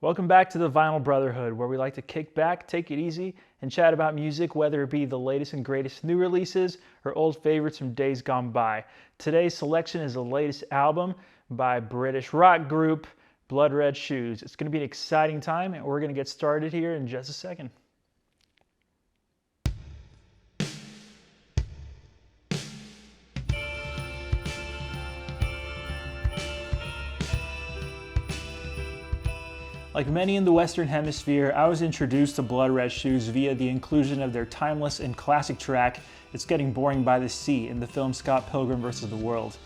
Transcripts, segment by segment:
Welcome back to the Vinyl Brotherhood, where we like to kick back, take it easy, and chat about music, whether it be the latest and greatest new releases or old favorites from days gone by. Today's selection is the latest album by British rock group Blood Red Shoes. It's going to be an exciting time, and we're going to get started here in just a second. Like many in the Western Hemisphere, I was introduced to Blood Red Shoes via the inclusion of their timeless and classic track, It's Getting Boring by the Sea, in the film Scott Pilgrim vs. the World.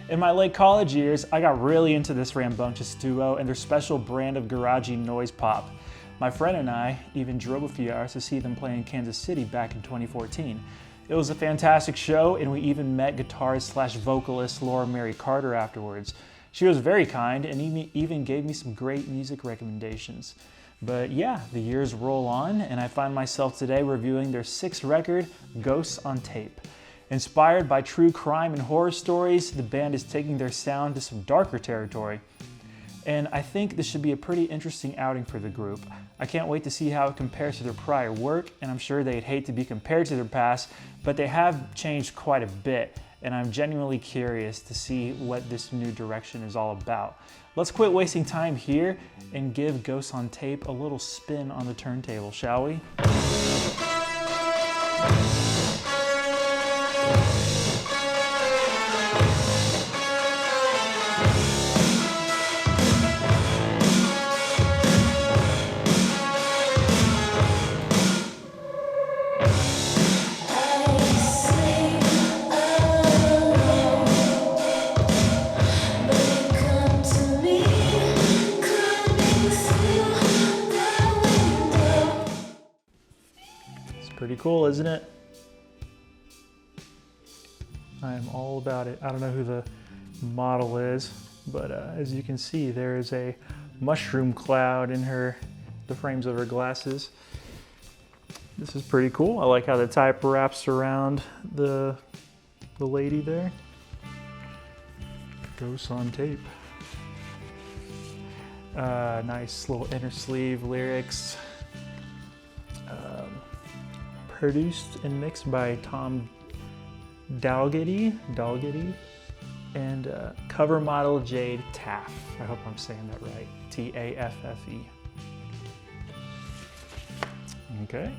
In my late college years, I got really into this rambunctious duo and their special brand of garagey noise pop. My friend and I even drove a few hours to see them play in Kansas City back in 2014. It was a fantastic show, and we even met guitarist/vocalist Laura Mary Carter afterwards. She was very kind and even gave me some great music recommendations. But yeah, the years roll on, and I find myself today reviewing their sixth record, Ghosts on Tape. Inspired by true crime and horror stories, the band is taking their sound to some darker territory. And I think this should be a pretty interesting outing for the group. I can't wait to see how it compares to their prior work, and I'm sure they'd hate to be compared to their past, but they have changed quite a bit, and I'm genuinely curious to see what this new direction is all about. Let's quit wasting time here and give Ghosts on Tape a little spin on the turntable, shall we? Pretty cool, isn't it? I am all about it. I don't know who the model is, but as you can see, there is a mushroom cloud in the frames of her glasses. This is pretty cool. I like how the type wraps around the lady there. Ghosts on Tape. Nice little inner sleeve lyrics. Produced and mixed by Tom Dalgety, and cover model Jade Taff. I hope I'm saying that right. Taffe. Okay.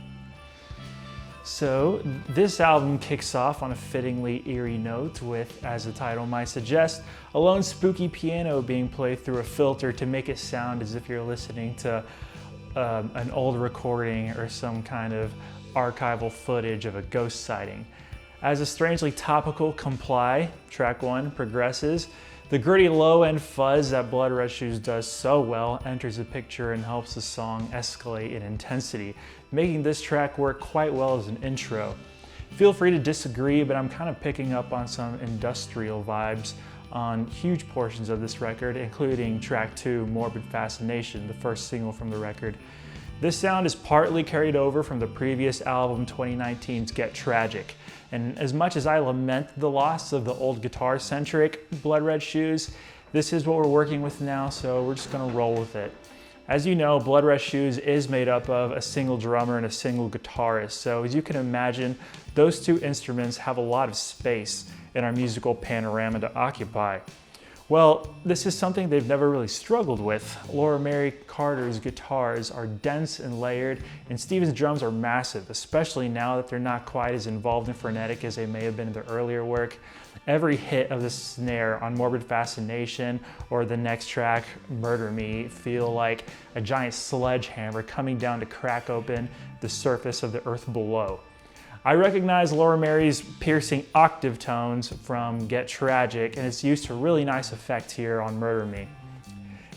So this album kicks off on a fittingly eerie note with, as the title might suggest, a lone spooky piano being played through a filter to make it sound as if you're listening to an old recording or some kind of archival footage of a ghost sighting. As a strangely topical Comply, track 1, progresses, the gritty low-end fuzz that Blood Red Shoes does so well enters the picture and helps the song escalate in intensity, making this track work quite well as an intro. Feel free to disagree, but I'm kind of picking up on some industrial vibes on huge portions of this record, including track 2, Morbid Fascination, the first single from the record. This sound is partly carried over from the previous album 2019's Get Tragic, and as much as I lament the loss of the old guitar-centric Blood Red Shoes, this is what we're working with now, so we're just gonna roll with it. As you know, Blood Red Shoes is made up of a single drummer and a single guitarist, so as you can imagine, those two instruments have a lot of space in our musical panorama to occupy. Well, this is something they've never really struggled with. Laura Mary Carter's guitars are dense and layered, and Steven's drums are massive, especially now that they're not quite as involved and frenetic as they may have been in their earlier work. Every hit of the snare on Morbid Fascination or the next track, Murder Me, feel like a giant sledgehammer coming down to crack open the surface of the earth below. I recognize Laura Mary's piercing octave tones from Get Tragic, and it's used to really nice effect here on Murder Me.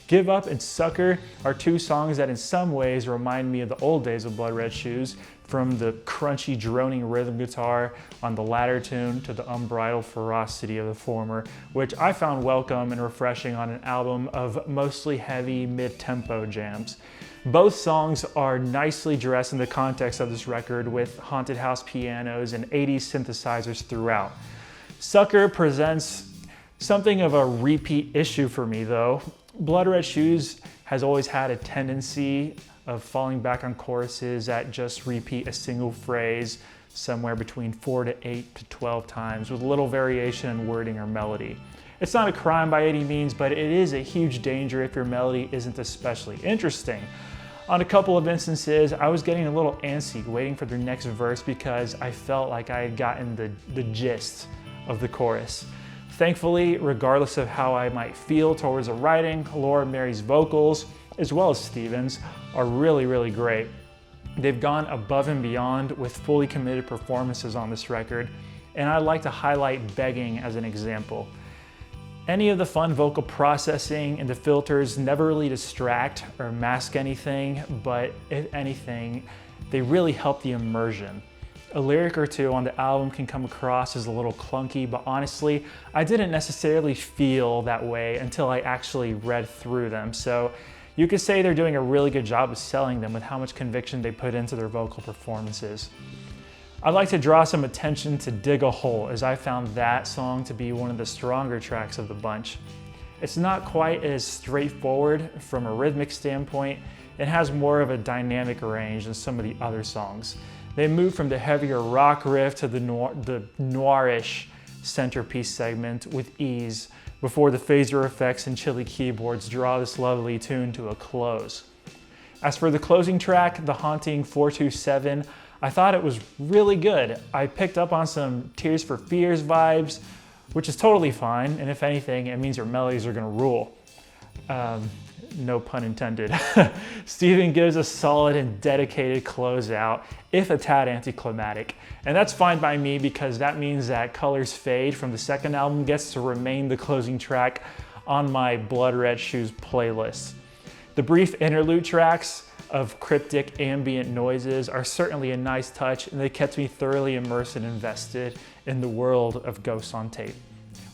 Give Up and Sucker are two songs that in some ways remind me of the old days of Blood Red Shoes, from the crunchy droning rhythm guitar on the latter tune to the unbridled ferocity of the former, which I found welcome and refreshing on an album of mostly heavy mid-tempo jams. Both songs are nicely dressed in the context of this record with haunted house pianos and 80s synthesizers throughout. Sucker presents something of a repeat issue for me though. Blood Red Shoes has always had a tendency of falling back on choruses that just repeat a single phrase somewhere between 4 to 8 to 12 times with little variation in wording or melody. It's not a crime by any means, but it is a huge danger if your melody isn't especially interesting. On a couple of instances, I was getting a little antsy waiting for their next verse because I felt like I had gotten the gist of the chorus. Thankfully, regardless of how I might feel towards the writing, Laura Mary's vocals, as well as Steven's, are really, really great. They've gone above and beyond with fully committed performances on this record, and I'd like to highlight Begging as an example. Any of the fun vocal processing and the filters never really distract or mask anything, but if anything, they really help the immersion. A lyric or two on the album can come across as a little clunky, but honestly, I didn't necessarily feel that way until I actually read through them. So you could say they're doing a really good job of selling them with how much conviction they put into their vocal performances. I'd like to draw some attention to Dig a Hole, as I found that song to be one of the stronger tracks of the bunch. It's not quite as straightforward from a rhythmic standpoint. It has more of a dynamic range than some of the other songs. They move from the heavier rock riff to the noirish centerpiece segment with ease before the phaser effects and chilly keyboards draw this lovely tune to a close. As for the closing track, The Haunting 427, I thought it was really good. I picked up on some Tears for Fears vibes, which is totally fine, and if anything, it means your melodies are gonna rule. No pun intended. Steven gives a solid and dedicated closeout, if a tad anticlimactic. And that's fine by me because that means that Colors Fade from the second album gets to remain the closing track on my Blood Red Shoes playlist. The brief interlude tracks of cryptic ambient noises are certainly a nice touch, and they kept me thoroughly immersed and invested in the world of Ghosts on Tape.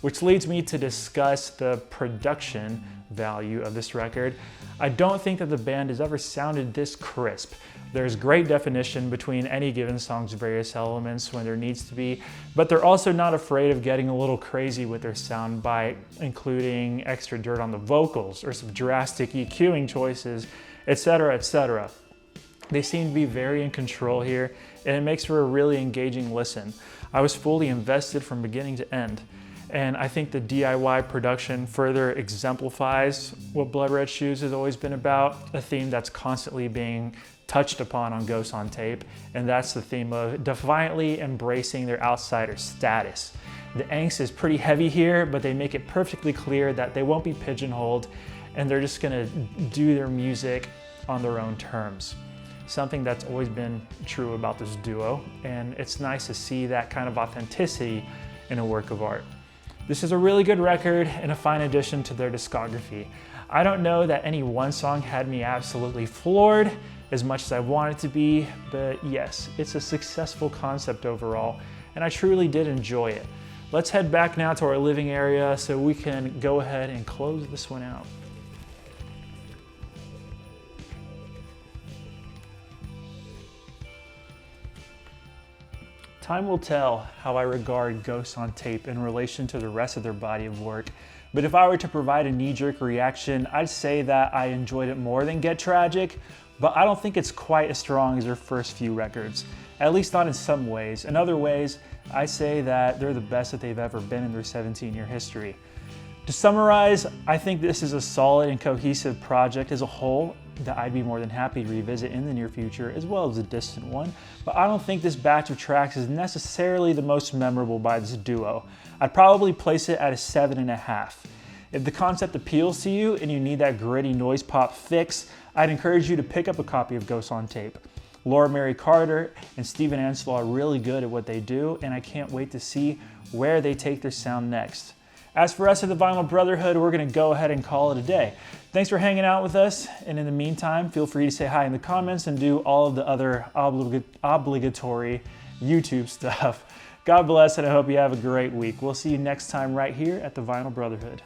Which leads me to discuss the production value of this record. I don't think that the band has ever sounded this crisp. There's great definition between any given song's various elements when there needs to be, but they're also not afraid of getting a little crazy with their sound by including extra dirt on the vocals or some drastic EQing choices, etc., etc. They seem to be very in control here, and it makes for a really engaging listen. I was fully invested from beginning to end. And I think the DIY production further exemplifies what Blood Red Shoes has always been about, a theme that's constantly being touched upon on Ghosts on Tape, and that's the theme of defiantly embracing their outsider status. The angst is pretty heavy here, but they make it perfectly clear that they won't be pigeonholed, and they're just gonna do their music on their own terms. Something that's always been true about this duo, and it's nice to see that kind of authenticity in a work of art. This is a really good record and a fine addition to their discography. I don't know that any one song had me absolutely floored as much as I wanted to be, but yes, it's a successful concept overall, and I truly did enjoy it. Let's head back now to our living area so we can go ahead and close this one out. Time will tell how I regard Ghosts on Tape in relation to the rest of their body of work, but if I were to provide a knee-jerk reaction, I'd say that I enjoyed it more than Get Tragic, but I don't think it's quite as strong as their first few records, at least not in some ways. In other ways, I say that they're the best that they've ever been in their 17-year history. To summarize, I think this is a solid and cohesive project as a whole that I'd be more than happy to revisit in the near future, as well as a distant one, but I don't think this batch of tracks is necessarily the most memorable by this duo. I'd probably place it at a 7.5. If the concept appeals to you and you need that gritty noise pop fix, I'd encourage you to pick up a copy of Ghosts on Tape. Laura Mary Carter and Steven Ansel are really good at what they do, and I can't wait to see where they take their sound next. As for us at the Vinyl Brotherhood, we're going to go ahead and call it a day. Thanks for hanging out with us, and in the meantime, feel free to say hi in the comments and do all of the other obligatory YouTube stuff. God bless, and I hope you have a great week. We'll see you next time right here at the Vinyl Brotherhood.